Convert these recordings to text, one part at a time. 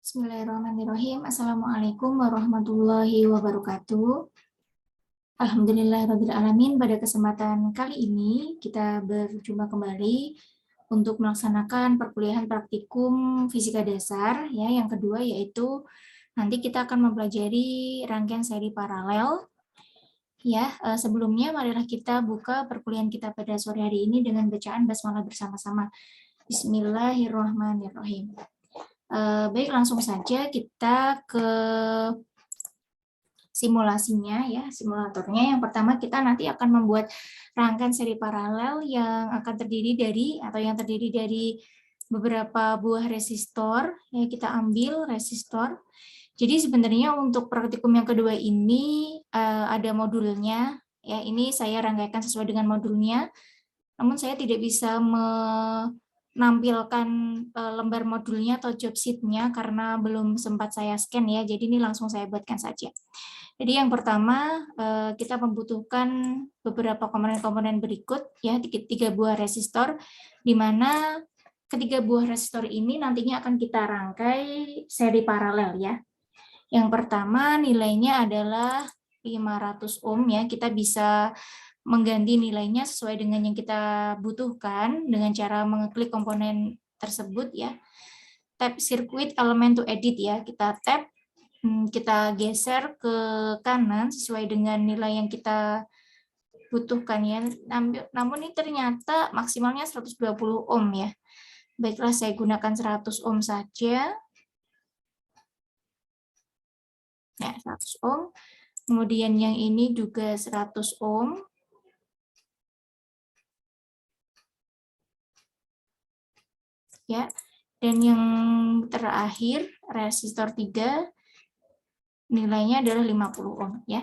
Bismillahirrahmanirrahim. Assalamualaikum warahmatullahi wabarakatuh. Alhamdulillahirrahmanirrahim. Pada kesempatan kali ini kita berjumpa kembali untuk melaksanakan perkuliahan praktikum fisika dasar ya yang kedua, yaitu nanti kita akan mempelajari rangkaian seri paralel ya. Sebelumnya marilah kita buka perkuliahan kita pada sore hari ini dengan bacaan basmalah bersama-sama. Bismillahirrahmanirrahim. Baik, langsung saja kita ke simulasinya ya, simulatornya. Yang pertama kita nanti akan membuat rangkaian seri paralel yang akan terdiri dari beberapa buah resistor. Ya, kita ambil resistor. Jadi sebenarnya untuk praktikum yang kedua ini ada modulnya. Ya, ini saya rangkaikan sesuai dengan modulnya. Namun saya tidak bisa menampilkan lembar modulnya atau job sheet-nya karena belum sempat saya scan ya. Jadi ini langsung saya buatkan saja. Jadi yang pertama kita membutuhkan beberapa komponen-komponen berikut ya, 3 buah resistor, di mana ketiga buah resistor ini nantinya akan kita rangkai seri paralel ya. Yang pertama nilainya adalah 500 ohm ya. Kita bisa mengganti nilainya sesuai dengan yang kita butuhkan dengan cara mengeklik komponen tersebut ya. Tap circuit element to edit ya. Kita tap, kita geser ke kanan sesuai dengan nilai yang kita butuhkan ya. Namun ini ternyata maksimalnya 120 ohm ya. Baiklah, saya gunakan 100 ohm saja. Ya, 100 ohm. Kemudian yang ini juga 100 ohm. Ya. Dan yang terakhir resistor 3 nilainya adalah 50 ohm ya.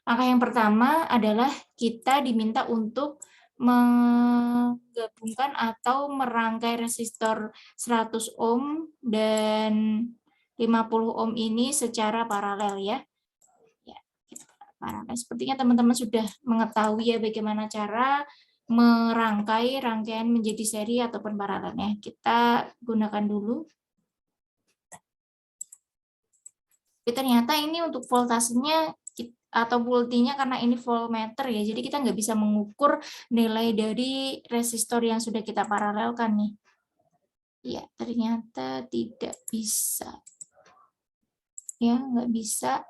Langkah yang pertama adalah kita diminta untuk menggabungkan atau merangkai resistor 100 ohm dan 50 ohm ini secara paralel ya. Paralel. Sepertinya teman-teman sudah mengetahui ya bagaimana cara merangkai rangkaian menjadi seri ataupun paralelnya. Kita gunakan dulu. Tapi ternyata ini untuk voltasenya atau voltinya karena ini voltmeter ya, jadi kita nggak bisa mengukur nilai dari resistor yang sudah kita paralelkan nih. Ya, ternyata tidak bisa. Ya, nggak bisa.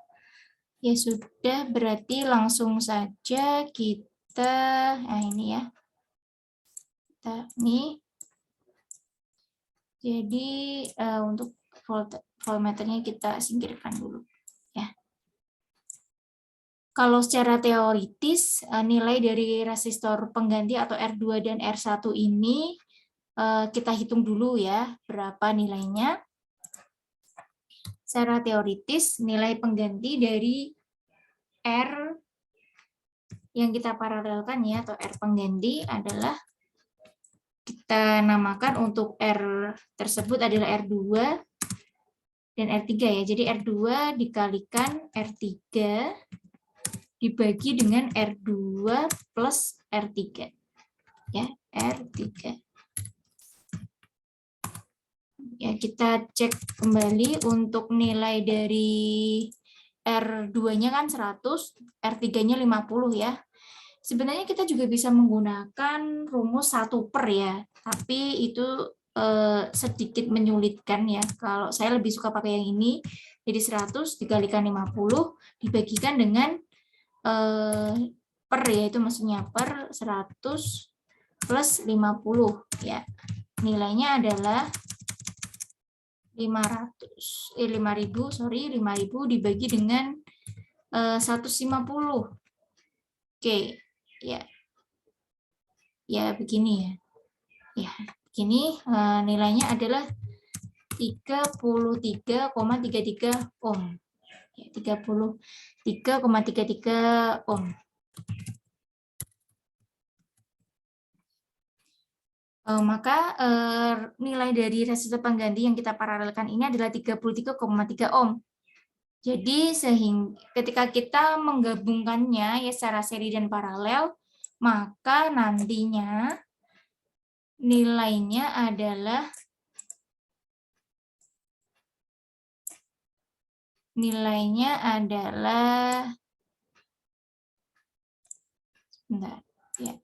Ya sudah, berarti langsung saja kita, nah ini ya. Nih. Jadi untuk voltmeternya kita singkirkan dulu. Ya. Kalau secara teoritis, nilai dari resistor pengganti atau R2 dan R1 ini kita hitung dulu ya, berapa nilainya. Secara teoritis, nilai pengganti dari R yang kita paralelkan ya, atau R pengganti adalah, kita namakan untuk R tersebut adalah R2 dan R3 ya. Jadi R2 dikalikan R3 dibagi dengan R2 plus R3. Ya, R3. Ya, kita cek kembali untuk nilai dari R2-nya kan 100, R3-nya 50 ya. Sebenarnya kita juga bisa menggunakan rumus 1 per ya, tapi itu sedikit menyulitkan ya. Kalau saya lebih suka pakai yang ini, jadi 100 dikalikan 50 dibagikan dengan per ya, itu maksudnya per 100 plus 50 ya. Nilainya adalah 5000 dibagi dengan 150. Oke, ya. Ya begini ya. Ya, begini nilainya adalah 33,33 ohm. 33,33 ohm. Maka nilai dari resistor pengganti yang kita paralelkan ini adalah 33,3 ohm. Jadi ketika kita menggabungkannya ya secara seri dan paralel, maka nantinya nilainya adalah nilainya adalah, sebentar ya,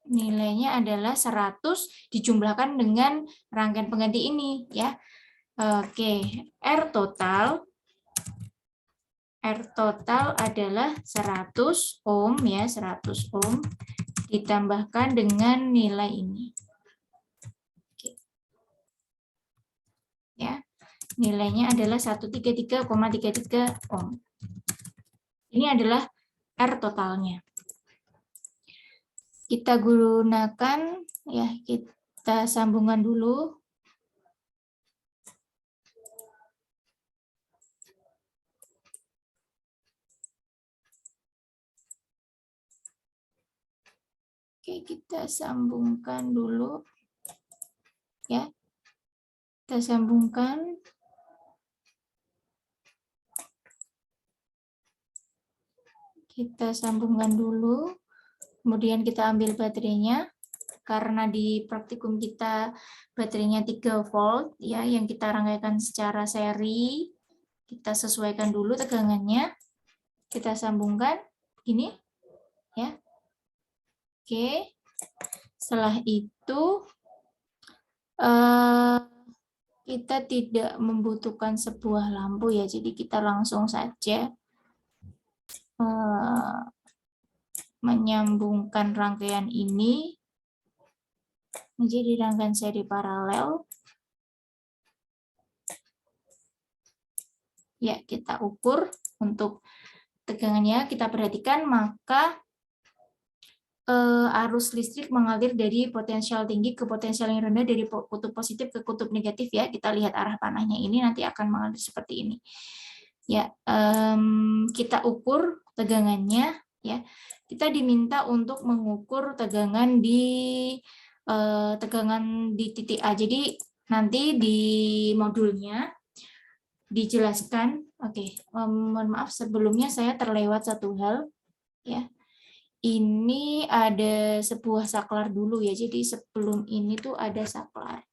nilainya adalah 100 dijumlahkan dengan rangkaian pengganti ini ya. Oke, R total adalah 100 ohm ya, 100 ohm ditambahkan dengan nilai ini. Oke. Ya. Nilainya adalah 133,33 ohm. Ini adalah R totalnya. Kita gunakan ya, kita sambungan dulu. Oke, kita sambungkan dulu ya. Kita sambungkan. Kita sambungkan dulu. Kemudian kita ambil baterainya. Karena di praktikum kita baterainya 3 volt ya, yang kita rangkaikan secara seri. Kita sesuaikan dulu tegangannya. Kita sambungkan ini ya. Oke. Setelah itu kita tidak membutuhkan sebuah lampu ya, jadi kita langsung saja menyambungkan rangkaian ini menjadi rangkaian seri paralel. Ya, kita ukur untuk tegangannya, kita perhatikan, maka arus listrik mengalir dari potensial tinggi ke potensial yang rendah, dari kutub positif ke kutub negatif ya. Kita lihat arah panahnya ini nanti akan mengalir seperti ini. Ya, kita ukur tegangannya ya. Kita diminta untuk mengukur tegangan di titik A. Jadi nanti di modulnya dijelaskan. Oke, mohon maaf sebelumnya saya terlewat satu hal ya. Ini ada sebuah saklar dulu ya. Jadi sebelum ini tuh ada saklar.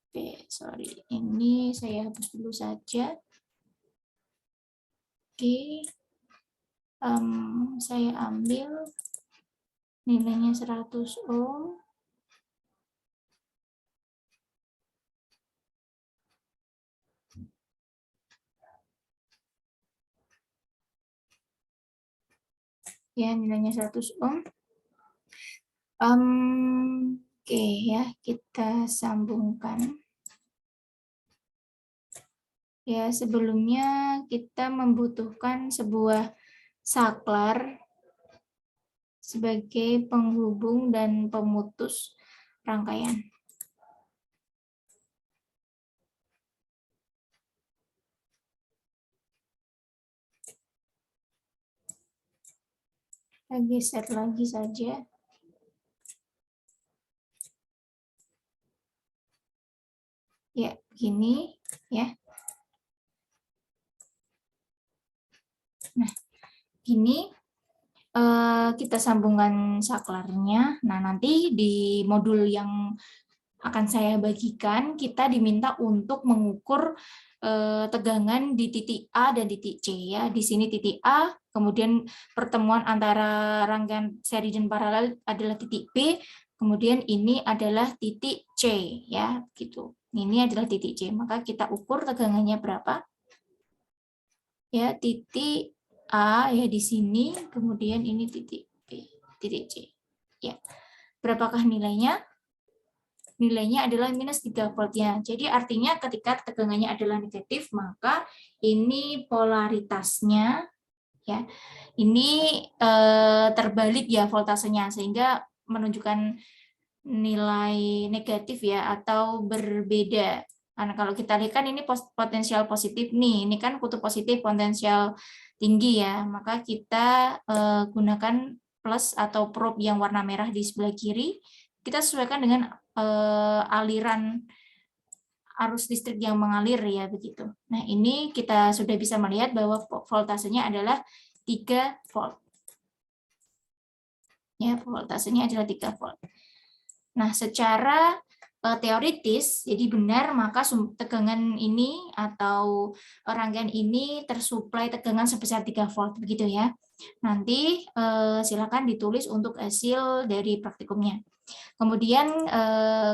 Oke, sorry. Ini saya hapus dulu saja. Oke. Saya ambil nilainya 100 ohm. Ya, nilainya 100 ohm. Oke ya, kita sambungkan. Ya, sebelumnya kita membutuhkan sebuah saklar sebagai penghubung dan pemutus rangkaian. Kita geser lagi saja. Ya, begini ya. Nah, ini kita sambungkan saklarnya. Nah, nanti di modul yang akan saya bagikan, kita diminta untuk mengukur tegangan di titik A dan titik C ya. Di sini titik A, kemudian pertemuan antara rangkaian seri dan paralel adalah titik B, kemudian ini adalah titik C ya, gitu. Ini adalah titik C, maka kita ukur tegangannya berapa. Ya, titik A ya di sini, kemudian ini titik B, titik C. Ya. Berapakah nilainya? Nilainya adalah minus 3 voltnya. Jadi artinya ketika tegangannya adalah negatif, maka ini polaritasnya ya. Ini terbalik ya voltasenya, sehingga menunjukkan nilai negatif ya, atau berbeda. Karena kalau kita lihat kan ini potensial positif nih, ini kan kutub positif potensial tinggi ya, maka kita gunakan plus atau probe yang warna merah di sebelah kiri, kita sesuaikan dengan aliran arus listrik yang mengalir ya, begitu. Nah, ini kita sudah bisa melihat bahwa voltasenya adalah 3 volt. Ya, voltasenya adalah 3 volt. Nah, secara teoritis, jadi benar, maka tegangan ini atau rangkaian ini tersuplai tegangan sebesar 3 volt, begitu ya. Nanti silakan ditulis untuk hasil dari praktikumnya. Kemudian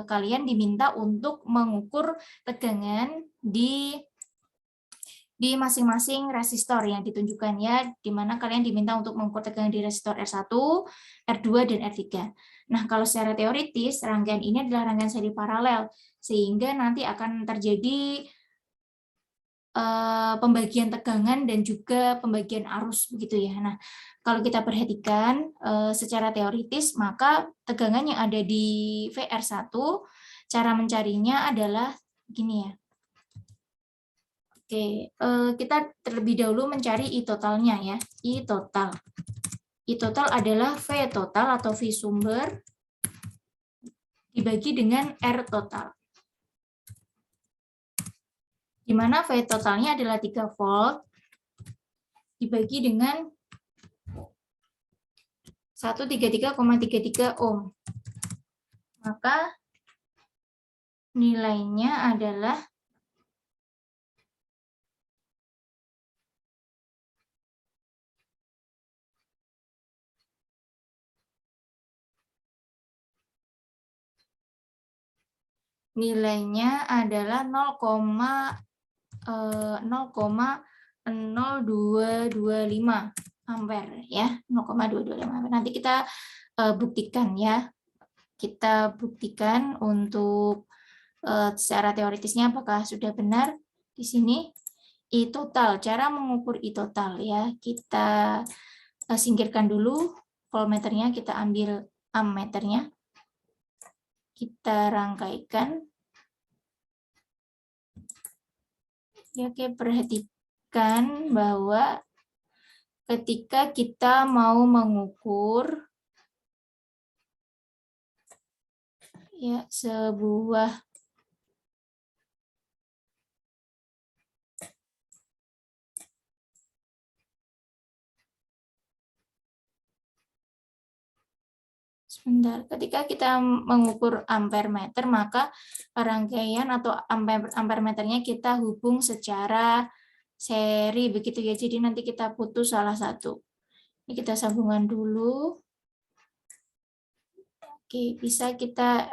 kalian diminta untuk mengukur tegangan di masing-masing resistor yang ditunjukkan ya, di mana kalian diminta untuk mengukur tegangan di resistor R1, R2, dan R3. Nah, kalau secara teoritis, rangkaian ini adalah rangkaian seri paralel, sehingga nanti akan terjadi pembagian tegangan dan juga pembagian arus, begitu ya. Nah, kalau kita perhatikan secara teoritis, maka tegangan yang ada di VR1, cara mencarinya adalah gini ya. Oke, kita terlebih dahulu mencari I totalnya ya. I total. I total adalah V total atau V sumber dibagi dengan R total. Di mana V totalnya adalah 3 volt dibagi dengan 133,33 ohm. Maka nilainya adalah nilainya adalah 0,0225 ampere ya, 0,225 ampere. Nanti kita buktikan ya. Kita buktikan untuk secara teoritisnya apakah sudah benar di sini. I total, cara mengukur I total ya. Kita singkirkan dulu voltmeternya, kita ambil ammeternya. Kita rangkaikan. Ya, oke, perhatikan bahwa ketika kita mau mengukur ya sebuah ketika kita mengukur ampere meter, maka rangkaian atau ampere meternya kita hubung secara seri, begitu ya. Jadi nanti kita putus salah satu. Ini kita sambungan dulu. Oke, bisa kita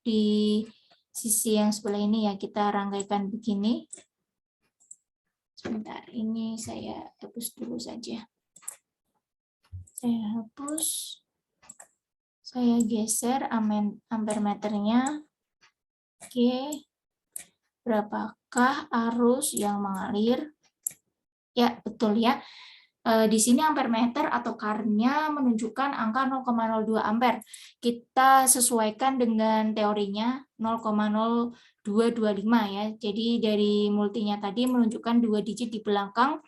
di sisi yang sebelah ini ya, kita rangkaikan begini. Sebentar, ini saya hapus dulu saja. Saya hapus. Saya geser ampere meternya. Oke. Berapakah arus yang mengalir? Ya, betul ya. Di sini ampere meter atau current-nya menunjukkan angka 0,02 ampere. Kita sesuaikan dengan teorinya 0,0225 ya. Jadi dari multinya tadi menunjukkan 2 digit di belakang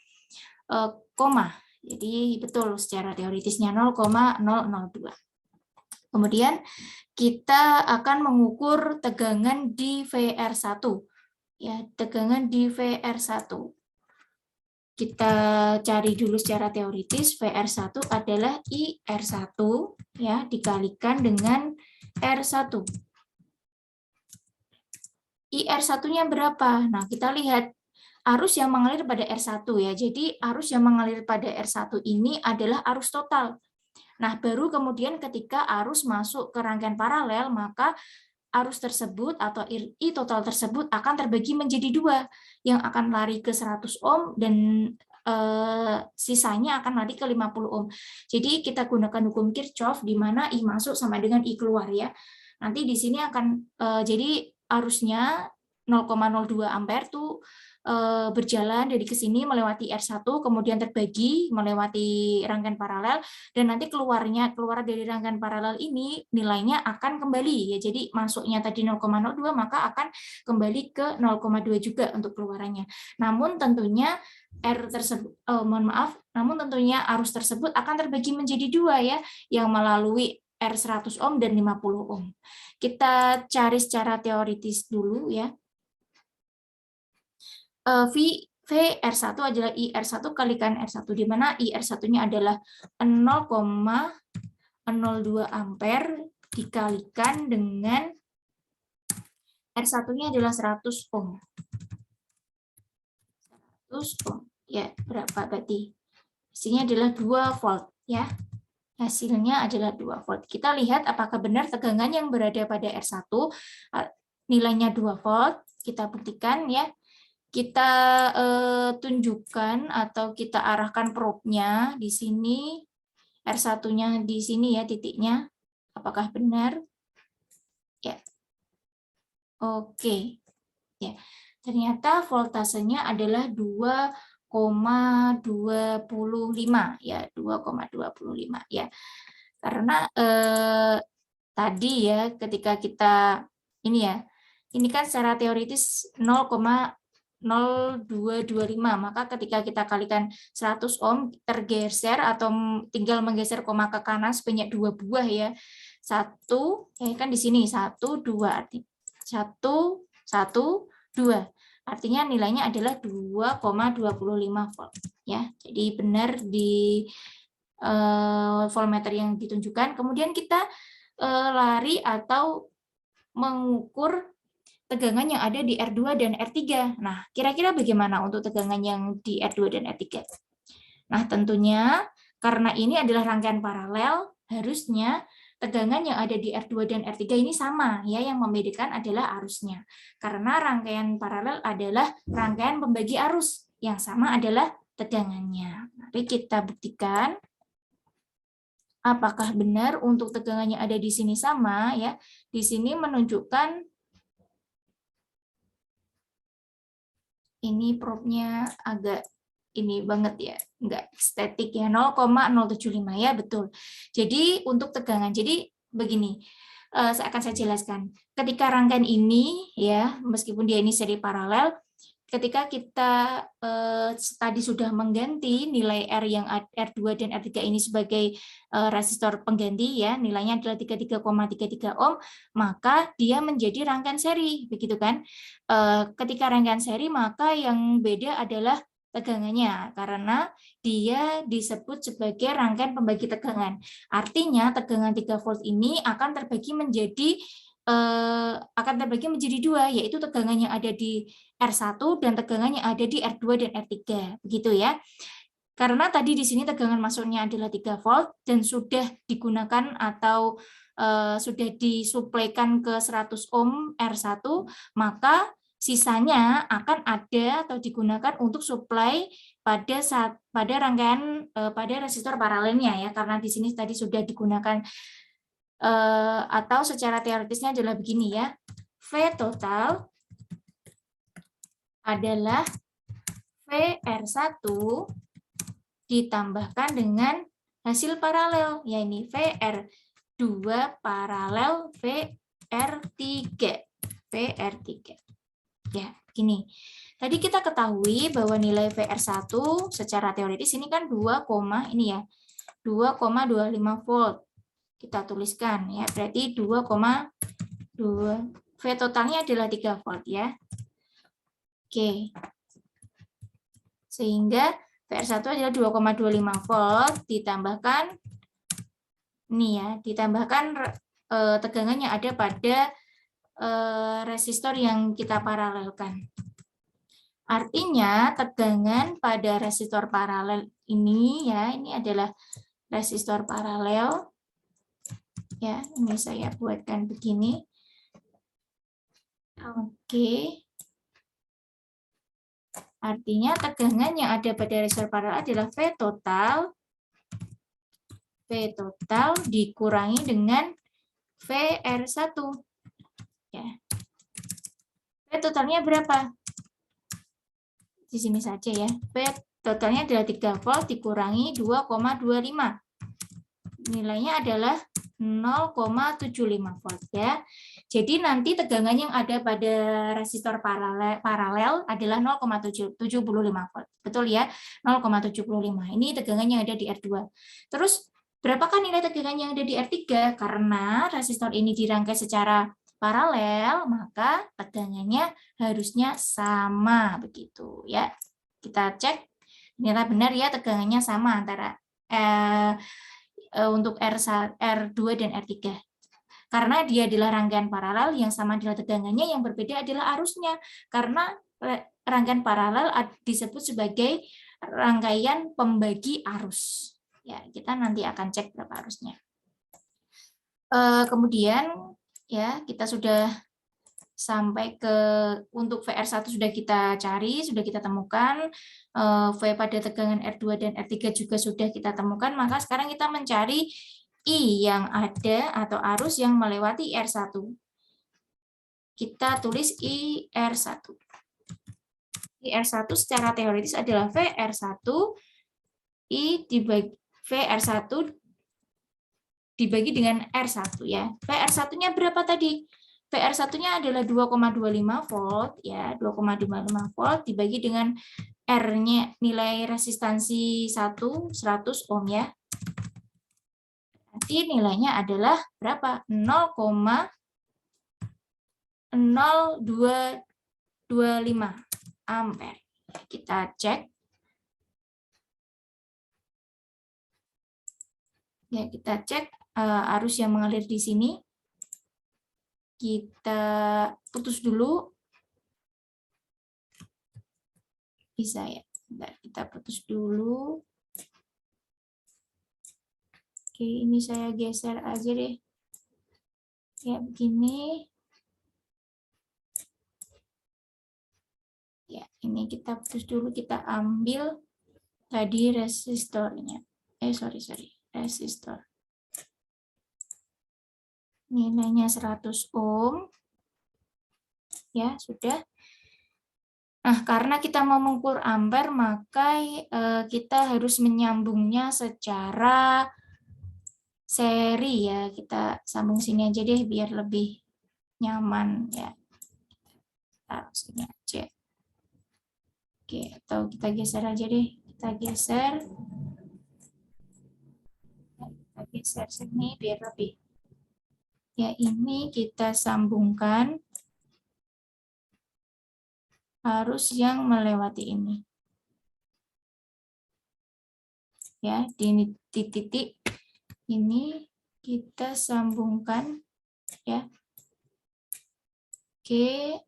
koma. Jadi betul secara teoritisnya 0,002. Kemudian kita akan mengukur tegangan di VR1. Ya, tegangan di VR1. Kita cari dulu secara teoritis, VR1 adalah IR1 ya dikalikan dengan R1. IR1-nya berapa? Nah, kita lihat arus yang mengalir pada R1 ya. Jadi arus yang mengalir pada R1 ini adalah arus total. Nah, baru kemudian ketika arus masuk ke rangkaian paralel, maka arus tersebut atau I total tersebut akan terbagi menjadi 2, yang akan lari ke 100 ohm dan sisanya akan lari ke 50 ohm. Jadi kita gunakan hukum Kirchhoff di mana I masuk sama dengan I keluar ya. Nanti di sini akan jadi arusnya 0,02 ampere tuh berjalan dari ke sini melewati R1, kemudian terbagi melewati rangkaian paralel, dan nanti keluar dari rangkaian paralel ini nilainya akan kembali ya. Jadi masuknya tadi 0,02 maka akan kembali ke 0,2 juga untuk keluarannya. Namun tentunya namun tentunya arus tersebut akan terbagi menjadi 2 ya, yang melalui R100 ohm dan 50 ohm. Kita cari secara teoritis dulu ya. VR1 adalah IR1 kalikan R1, di mana IR1-nya adalah 0,02 ampere dikalikan dengan R1-nya adalah 100 ohm. 100 ohm. Ya, berapa berarti? Hasilnya adalah 2 volt ya. Hasilnya adalah 2 volt. Kita lihat apakah benar tegangan yang berada pada R1 nilainya 2 volt. Kita buktikan ya. Kita tunjukkan atau kita arahkan probe-nya di sini. R1-nya di sini ya titiknya. Apakah benar? Ya. Oke. Ya. Ternyata voltasenya adalah 2,25 ya, 2,25 ya. Karena tadi ya ketika kita ini ya, ini kan secara teoritis 0,0225, maka ketika kita kalikan 100 ohm tergeser atau tinggal menggeser koma ke kanan sebanyak 2 buah ya. 1 ya kan di sini 1 2 arti 1 1 2. Artinya nilainya adalah 2,25 volt ya. Jadi benar di voltmeter yang ditunjukkan. Kemudian kita lari atau mengukur tegangan yang ada di R2 dan R3. Nah, kira-kira bagaimana untuk tegangan yang di R2 dan R3? Nah, tentunya karena ini adalah rangkaian paralel, harusnya tegangan yang ada di R2 dan R3 ini sama ya, yang membedakan adalah arusnya. Karena rangkaian paralel adalah rangkaian pembagi arus, yang sama adalah tegangannya. Mari kita buktikan apakah benar untuk tegangan yang ada di sini sama ya. Di sini menunjukkan ini probe-nya agak ini banget ya, enggak estetik ya, 0,075 ya, betul. Jadi untuk tegangan, jadi begini, akan saya jelaskan. Ketika rangkaian ini ya, meskipun dia ini seri paralel, ketika kita tadi sudah mengganti nilai R yang R2 dan R3 ini sebagai resistor pengganti ya, nilainya adalah 33,33 ohm, maka dia menjadi rangkaian seri, begitu kan? Ketika rangkaian seri maka yang beda adalah tegangannya karena dia disebut sebagai rangkaian pembagi tegangan. Artinya tegangan 3 volt ini akan terbagi menjadi dua, yaitu tegangan yang ada di R1 dan tegangan yang ada di R2 dan R3, begitu ya. Karena tadi di sini tegangan masuknya adalah 3 volt dan sudah digunakan atau sudah disuplaikan ke 100 ohm R1, maka sisanya akan ada atau digunakan untuk suplai pada rangkaian pada resistor paralelnya ya, karena di sini tadi sudah digunakan atau secara teoritisnya adalah begini ya. V total adalah VR1 ditambahkan dengan hasil paralel, yaitu VR2 paralel VR3. Ya, gini. Tadi kita ketahui bahwa nilai VR1 secara teoritis ini kan 2, ini ya. 2,25 volt. Kita tuliskan ya, berarti 2,2. V totalnya adalah 3 volt ya. Oke. Sehingga VR1 adalah 2,25 volt ditambahkan ini ya, ditambahkan tegangan yang ada pada resistor yang kita paralelkan. Artinya tegangan pada resistor paralel ini ya, ini adalah resistor paralel. Ya, ini saya buatkan begini. Oke. Artinya tegangan yang ada pada resistor paralel adalah V total dikurangi dengan VR1. Ya. V totalnya berapa? Di sini saja ya. V totalnya adalah 3 volt dikurangi 2,25. Nilainya adalah 0,75 volt ya. Jadi nanti tegangan yang ada pada resistor paralel adalah 0,75 volt. Betul ya? 0,75. Ini tegangan yang ada di R2. Terus berapakah nilai tegangan yang ada di R3? Karena resistor ini dirangkai secara paralel, maka tegangannya harusnya sama begitu ya. Kita cek ternyata benar ya, tegangannya sama antara untuk R2 dan R3. karena dia adalah rangkaian paralel yang sama adalah tegangannya, yang berbeda adalah arusnya. Karena rangkaian paralel disebut sebagai rangkaian pembagi arus. Ya, kita nanti akan cek berapa arusnya. Kemudian ya kita sudah sampai ke untuk VR1 sudah kita cari, sudah kita temukan, V pada tegangan R2 dan R3 juga sudah kita temukan, maka sekarang kita mencari I yang ada atau arus yang melewati R1. Kita tulis IR1. IR1 secara teoritis adalah VR1 I dibagi VR1 dibagi dengan R1 ya. VR1-nya berapa tadi? VR1-nya adalah 2,25 volt ya, 2,25 volt dibagi dengan R-nya nilai resistansi 100 ohm ya. Nanti nilainya adalah berapa? 0,0225 ampere. Kita cek. Ya, kita cek arus yang mengalir di sini. Kita putus dulu. Bisa ya. Bentar, kita putus dulu. Oke, ini saya geser aja deh. Ya, begini. Ya, ini kita putus dulu. Kita ambil tadi resistornya. Resistor. Nilainya 100 ohm. Ya, sudah. Nah, karena kita mau mengukur ampere, maka kita harus menyambungnya secara seri ya. Kita sambung sini aja deh biar lebih nyaman ya. Taruh sini aja. Oke, atau kita geser aja deh. Kita geser. Kita geser sini biar lebih. Ya, ini kita sambungkan arus yang melewati ini. Ya, di titik ini kita sambungkan ya. Oke.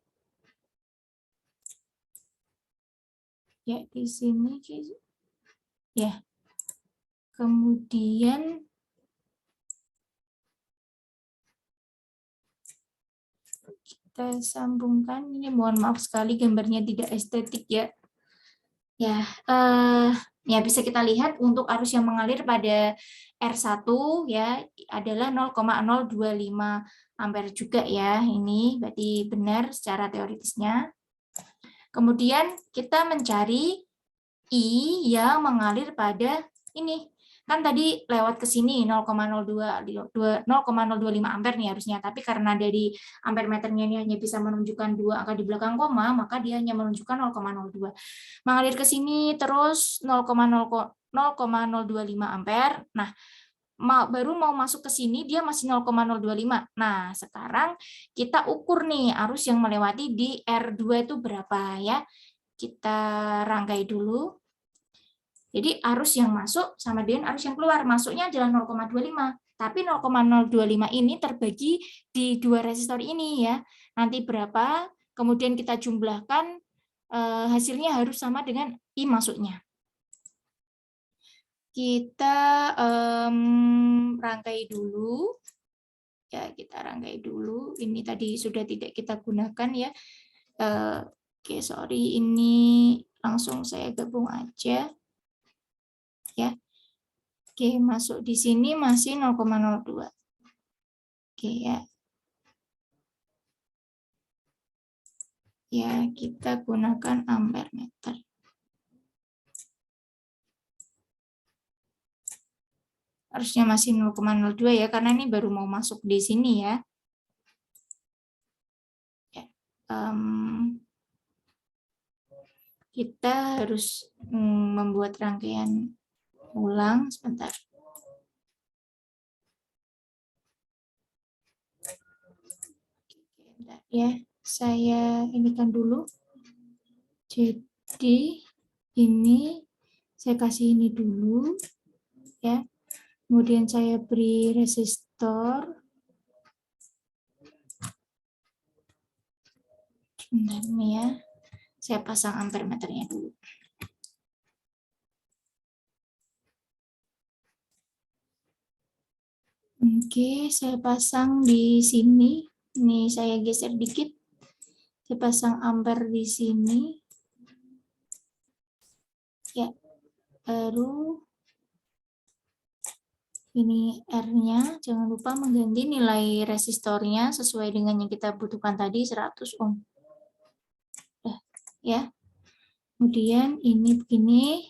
Ya, di sini ya. Kemudian kita sambungkan, ini mohon maaf sekali gambarnya tidak estetik ya. Ya bisa kita lihat untuk arus yang mengalir pada R1 ya adalah 0,025 ampere juga ya. Ini berarti benar secara teoritisnya. Kemudian kita mencari I yang mengalir pada ini. Kan tadi lewat ke sini 0,025 ampere nih harusnya, tapi karena dari ampere meternya ini hanya bisa menunjukkan 2 angka di belakang koma, maka dia hanya menunjukkan 0,02. Mengalir ke sini terus 0,025 ampere. Nah, baru mau masuk ke sini dia masih 0,025. Nah, sekarang kita ukur nih arus yang melewati di R2 itu berapa ya. Kita rangkai dulu. Jadi arus yang masuk sama dengan arus yang keluar. Masuknya adalah 0,25. Tapi 0,025 ini terbagi di dua resistor ini ya. Nanti berapa, kemudian kita jumlahkan, hasilnya harus sama dengan I masuknya. Kita rangkai dulu. Ya, kita rangkai dulu. Ini tadi sudah tidak kita gunakan ya. Oke, sorry. Ini langsung saya gabung aja. Ya. Oke, masuk di sini masih 0,02. Oke ya. Ya, kita gunakan ampere meter. Harusnya masih 0,02 ya, karena ini baru mau masuk di sini ya. Ya. Kita harus membuat rangkaian ulang sebentar. Ya, saya inikan dulu. Jadi ini saya kasih ini dulu ya. Kemudian saya beri resistor. Bentar nih ya, saya pasang ampere meternya dulu. Oke, saya pasang di sini. Ini saya geser dikit. Saya pasang ampere di sini. Ya, baru ini R-nya. Jangan lupa mengganti nilai resistornya sesuai dengan yang kita butuhkan tadi, 100 ohm. Ya. Kemudian ini begini.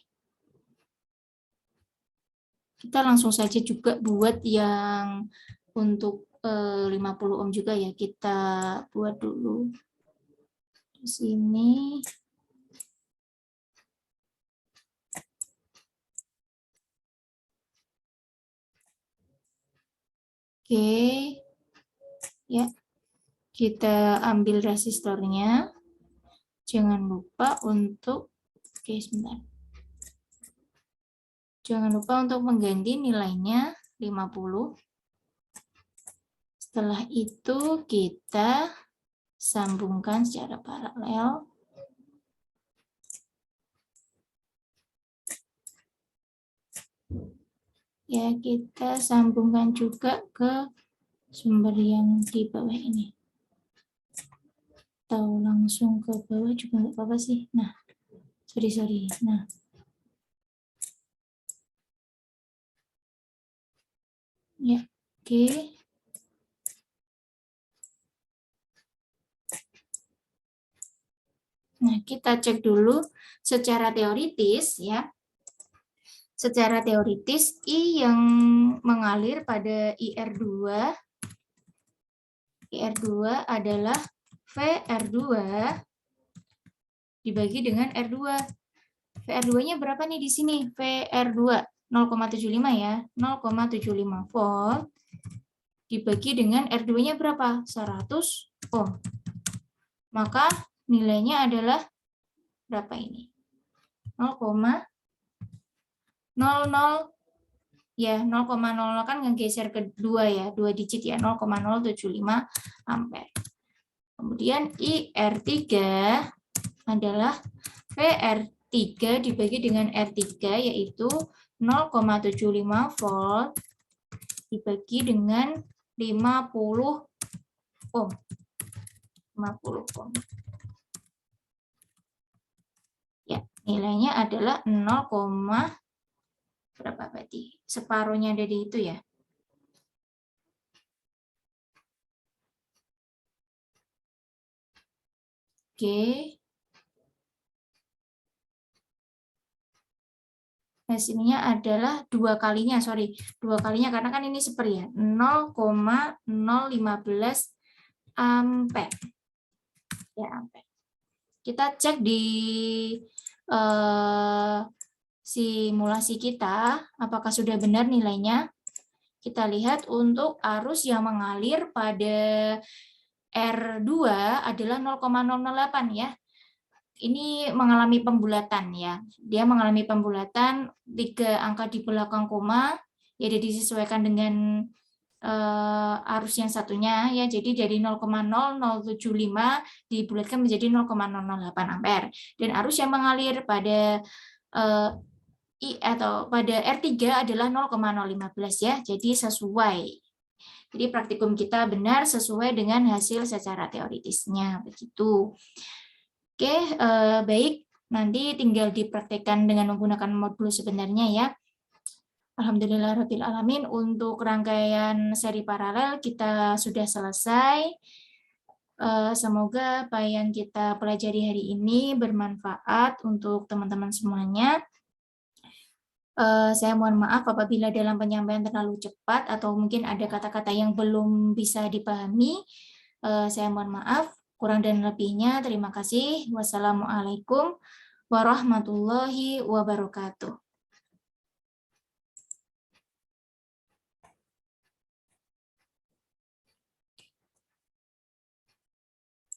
Kita langsung saja juga buat yang untuk 50 ohm juga ya. Kita buat dulu di sini. Oke. Ya. Kita ambil resistornya. Jangan lupa untuk sebentar. Jangan lupa untuk mengganti nilainya 50. Setelah itu kita sambungkan secara paralel. Ya, kita sambungkan juga ke sumber yang di bawah ini. Atau langsung ke bawah juga nggak apa-apa sih. Nah, sorry. Nah, ya, oke. Nah, kita cek dulu secara teoritis ya. Secara teoritis, I yang mengalir pada IR2 adalah VR2 dibagi dengan R2. VR2-nya berapa nih di sini? VR2 0,75 ya. 0,75 volt dibagi dengan R2-nya berapa? 100 ohm. Maka nilainya adalah berapa ini? 0,00 ya, 0,00 kan ngegeser ke 2 ya, 2 digit ya, 0,075 ampere. Kemudian IR3 adalah VR3 dibagi dengan R3 yaitu 0,75 volt dibagi dengan 50 ohm. 50 ohm. Ya, nilainya adalah 0, berapa berarti? Separuhnya dari itu ya. Oke. Hasilnya adalah 2 kalinya karena kan ini seper ya, 0,015 ampere. Ya, ampere. Kita cek di simulasi kita, apakah sudah benar nilainya. Kita lihat untuk arus yang mengalir pada R2 adalah 0,008 ya. Ini mengalami pembulatan ya. Dia mengalami pembulatan 3 angka di belakang koma, ya disesuaikan dengan arus yang satunya ya. Jadi dari 0,0075 dibulatkan menjadi 0,008 ampere. Dan arus yang mengalir pada atau pada R3 adalah 0,015 ya. Jadi sesuai. Jadi praktikum kita benar sesuai dengan hasil secara teoritisnya begitu. Oke, baik. Nanti tinggal dipraktekkan dengan menggunakan modul sebenarnya ya. Alhamdulillahirabbil alamin, untuk rangkaian seri paralel kita sudah selesai. Semoga apa yang kita pelajari hari ini bermanfaat untuk teman-teman semuanya. Saya mohon maaf apabila dalam penyampaian terlalu cepat atau mungkin ada kata-kata yang belum bisa dipahami. Saya mohon maaf. Kurang dan lebihnya terima kasih. Wassalamualaikum warahmatullahi wabarakatuh.